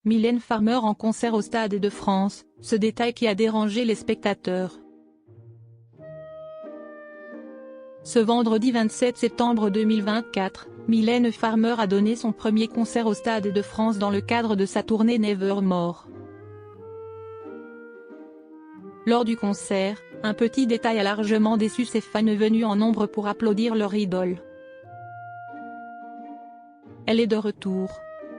Mylène Farmer en concert au Stade de France, ce détail qui a dérangé les spectateurs. Ce vendredi 27 septembre 2024, Mylène Farmer a donné son premier concert au Stade de France dans le cadre de sa tournée Nevermore. Lors du concert, un petit détail a largement déçu ses fans venus en nombre pour applaudir leur idole. Elle est de retour.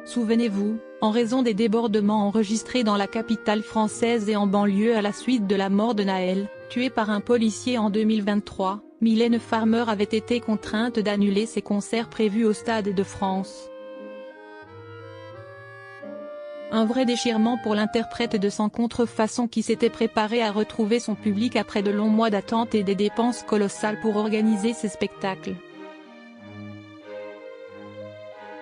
Souvenez-vous, en raison des débordements enregistrés dans la capitale française et en banlieue à la suite de la mort de Naël, tué par un policier en 2023, Mylène Farmer avait été contrainte d'annuler ses concerts prévus au Stade de France. Un vrai déchirement pour l'interprète de Sans Contrefaçon qui s'était préparé à retrouver son public après de longs mois d'attente et des dépenses colossales pour organiser ses spectacles.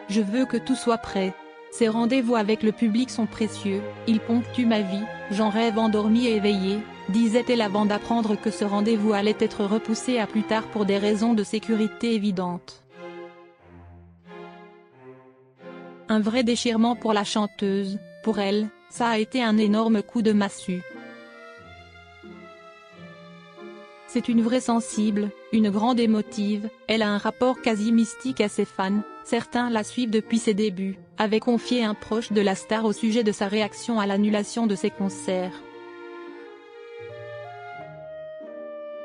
Je veux que tout soit prêt. Ces rendez-vous avec le public sont précieux, ils ponctuent ma vie, j'en rêve endormi et éveillé, disait-elle avant d'apprendre que ce rendez-vous allait être repoussé à plus tard pour des raisons de sécurité évidentes. Un vrai déchirement pour la chanteuse, pour elle, ça a été un énorme coup de massue. C'est une vraie sensible, une grande émotive, elle a un rapport quasi mystique à ses fans, certains la suivent depuis ses débuts, avait confié un proche de la star au sujet de sa réaction à l'annulation de ses concerts.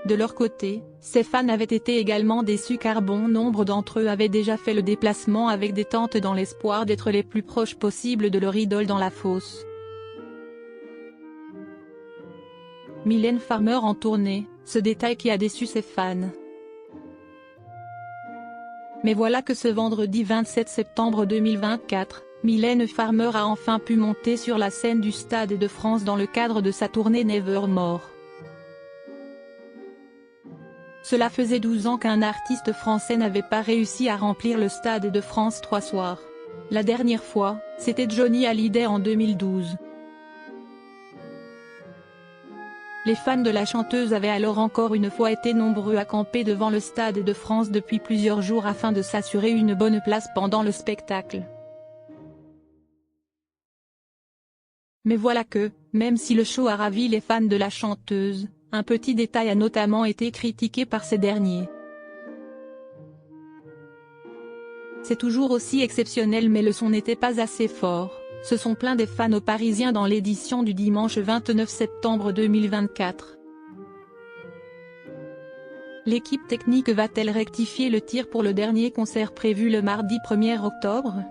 De leur côté, ses fans avaient été également déçus car bon nombre d'entre eux avaient déjà fait le déplacement avec des tentes dans l'espoir d'être les plus proches possibles de leur idole dans la fosse. Mylène Farmer en tournée, ce détail qui a déçu ses fans. Mais voilà que ce vendredi 27 septembre 2024, Mylène Farmer a enfin pu monter sur la scène du Stade de France dans le cadre de sa tournée Nevermore. Cela faisait 12 ans qu'un artiste français n'avait pas réussi à remplir le Stade de France 3 soirs. La dernière fois, c'était Johnny Hallyday en 2012. Les fans de la chanteuse avaient alors encore une fois été nombreux à camper devant le Stade de France depuis plusieurs jours afin de s'assurer une bonne place pendant le spectacle. Mais voilà que, même si le show a ravi les fans de la chanteuse, un petit détail a notamment été critiqué par ces derniers. C'est toujours aussi exceptionnel mais le son n'était pas assez fort, se sont plaints des fans aux Parisiens dans l'édition du dimanche 29 septembre 2024. L'équipe technique va-t-elle rectifier le tir pour le dernier concert prévu le mardi 1er octobre ?